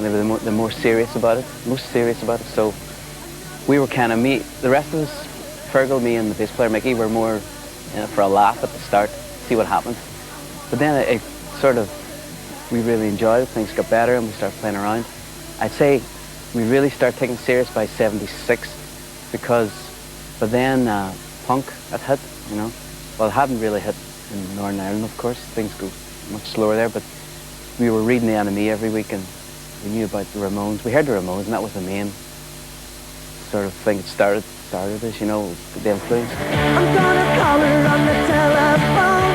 and they were the more serious about it, most serious about it. So we were kind of the rest of us, Fergal, me, and the bass player Mickey, were more for a laugh at the start, see what happened. But then it sort of, we really enjoyed it. Things got better, and we started playing around. I'd say we really started taking it serious by '76, but then punk had hit, you know. Well, it hadn't really hit in Northern Ireland, of course. Things go much slower there, but we were reading the NME every week, and we knew about the Ramones. We heard the Ramones, and that was the main sort of thing that started this, you know, the influence. I'm gonna call her on the telephone,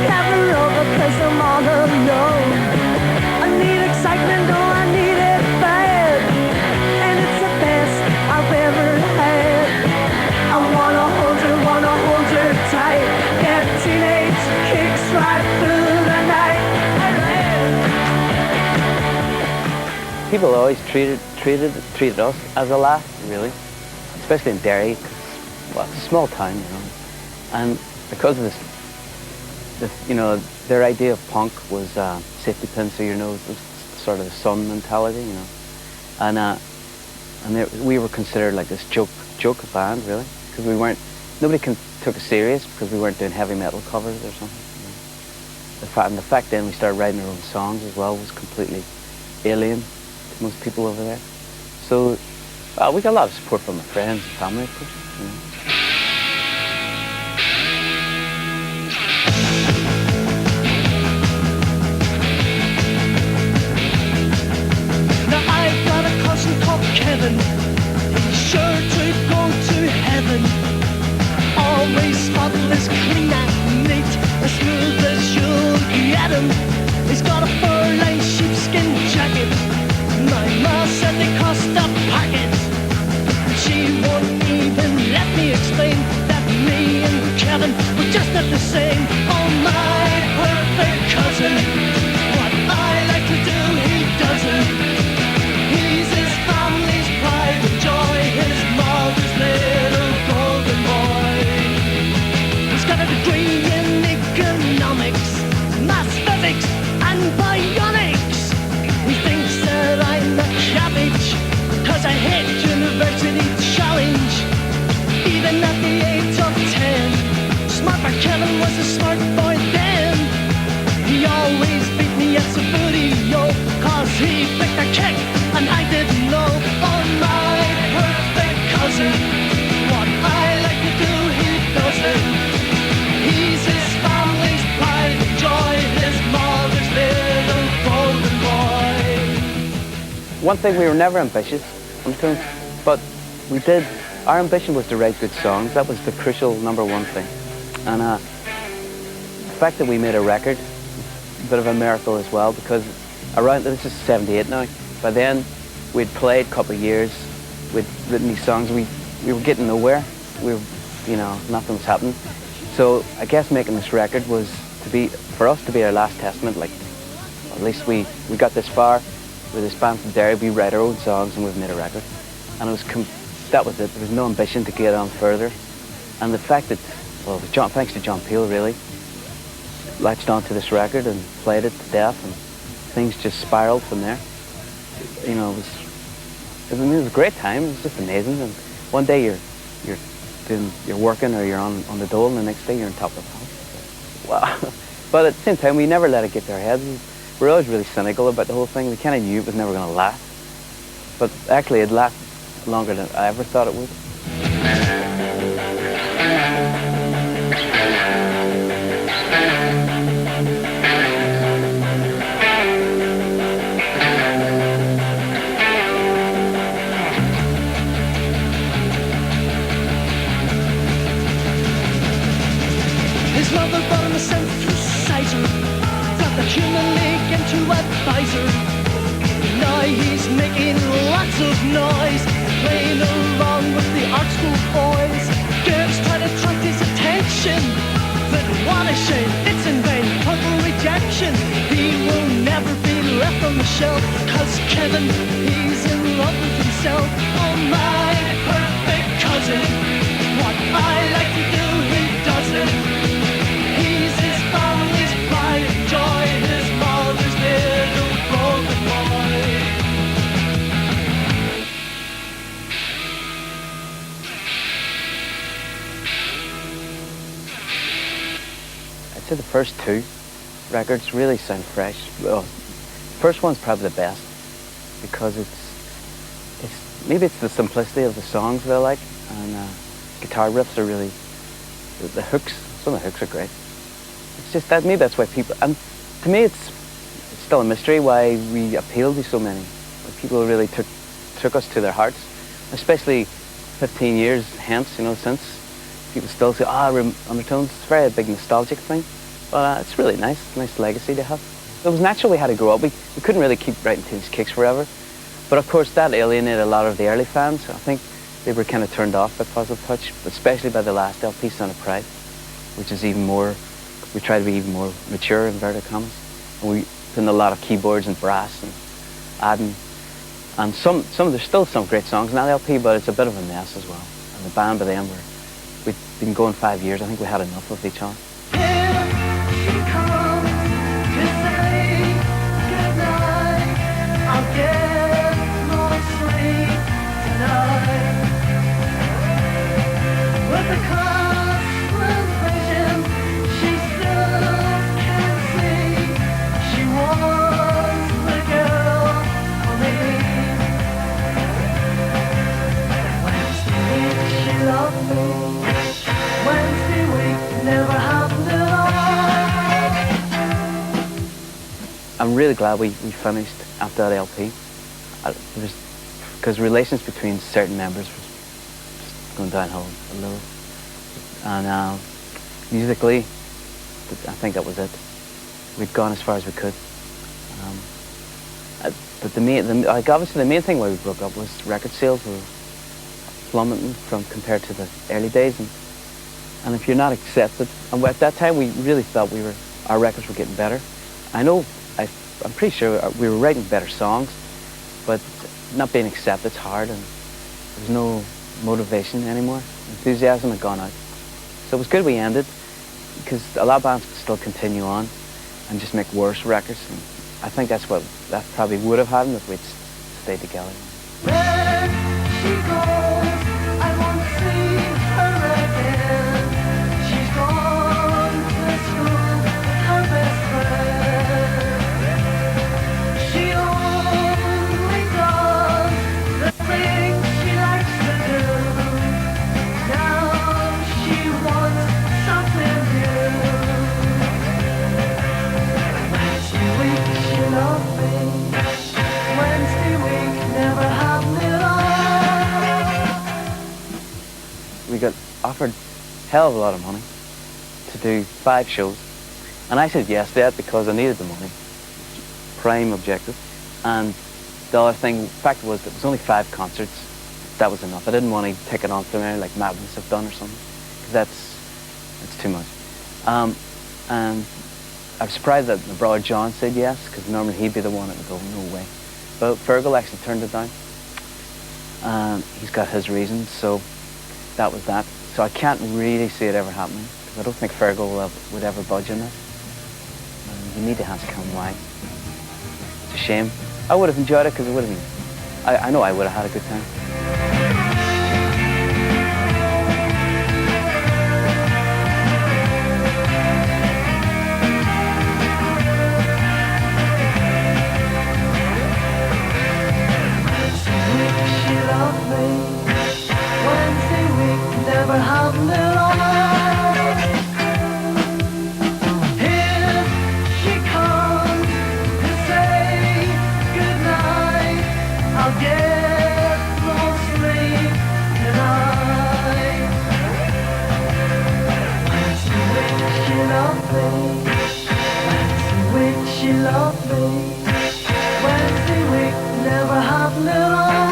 have her over 'cause I'm all alone. I need excitement, oh, I need it bad, and it's the best I've ever had. I wanna hold her tight, get teenage kicks right through the night. People always treated us as a laugh, really, especially in Derry, 'cause, well, it's a small town, you know, and because of this, you know, their idea of punk was safety pins, so you know, it was sort of the Sun mentality, you know, and we were considered like this joke band, really, because nobody took us serious because we weren't doing heavy metal covers or something. You know. The fact then we started writing our own songs as well was completely alien to most people over there. So we got a lot of support from our friends and family, of course. You know. Now I've got a cousin called Kevin. He's sure to go to heaven. Always spotless, clean and neat, as smooth as you'll get him. He's got a fur-lined sheepskin jacket. My ma said they cost a packet. She won't even let me explain that me and Kevin were just not the same. Oh, my perfect cousin, what I like to do, he doesn't. He's his family's pride and joy, his mother's little golden boy. He's got a degree in economics, maths, physics, and bionics. He thinks that I'm a cabbage, 'cause I hate university challenge. Even at the age of 10, Smart for Kevin was a smart boy then. He always beat me at some booty, yo, 'cause he picked a kick and I didn't know. Oh, my perfect cousin, what I like to do, he doesn't. He's his family's pride and joy, his mother's little golden boy. One thing, we were never ambitious, Undertones, but our ambition was to write good songs. That was the crucial #1 thing. And the fact that we made a record, a bit of a miracle as well, because this is '78 now, by then we'd played a couple of years, we'd written these songs, we were getting nowhere, nothing was happening. So I guess making this record was for us to be our last testament, like, at least we got this far with this band from Derry, we write our own songs and we've made a record. And that was it. There was no ambition to get on further. And the fact that, well, thanks to John Peel, really, latched onto this record and played it to death, and things just spiraled from there. You know, it was a great time. It was just amazing. And one day you're working or you're on the dole, and the next day you're on top of the house. Wow. But at the same time, we never let it get to our heads. We were always really cynical about the whole thing. We kind of knew it was never going to last. But actually, it lasted longer than I ever thought it would. His mother brought him a synthesizer, got the human league into advisor. Now he's making lots of noise, playing along with the art school boys. Girls try to attract his attention, but what a shame, it's in vain, total rejection. He will never be left on the shelf, 'cause Kevin, he's in love with himself. Oh, my perfect cousin, what I like to do, he doesn't. He's his family's pride and joy, his mother's little golden boy. say the first two records really sound fresh. Well, first one's probably the best because maybe it's the simplicity of the songs that I like, and guitar riffs are really the hooks. Some of the hooks are great. It's just that maybe that's why people. And to me, it's still a mystery why we appeal to so many. Why people really took us to their hearts, especially 15 years hence. Since people still say, Undertones. It's a very big nostalgic thing, but it's really nice. Nice legacy to have. It was natural we had to grow up. We couldn't really keep writing to these kicks forever. But of course that alienated a lot of the early fans. I think they were kind of turned off by Positive Touch, especially by the last LP, Son of Pride, which is even more, we try to be even more mature, inverted commas. And we put in a lot of keyboards and brass and adding, and there's still some great songs in that LP, but it's a bit of a mess as well. And the band by then we'd been going 5 years. I think we had enough of each other. I'm really glad we finished after that LP. Because relations between certain members was just going downhill a little. And musically, I think that was it. We'd gone as far as we could. But obviously the main thing why we broke up was record sales were plummeting compared to the early days. And if you're not accepted, and at that time we really thought our records were getting better. I'm pretty sure we were writing better songs, but not being accepted is hard, and there's no motivation anymore. Enthusiasm had gone out. So it was good we ended, because a lot of bands could still continue on and just make worse records. And I think that probably would have happened if we'd stayed together. Where she goes, I won't see her again. She's gone to school with her best friend. She only does the things she likes to do. Now she wants something new. Wednesday week she loved me. Wednesday week never happened at all. We got offered hell of a lot of money to do 5 shows, and I said yes to that because I needed the money. Prime objective. And the other fact was it was only 5 concerts. That was enough. I didn't want to take it on from there like Madness have done or something, because that's too much. And I was surprised that my brother John said yes, because normally he'd be the one that would go, no way. But Fergal actually turned it down. He's got his reasons, so that was that. So I can't really see it ever happening, because I don't think Fergal would ever budge on it. You need to ask him why. It's a shame. I would have enjoyed it because it would have been, I know I would have had a good time. She loved me. Wednesday week never happened at all. Here she comes to say goodnight. I'll get no sleep tonight. Wednesday week she loved me. Wednesday week she loved me. Wednesday week never happened at all.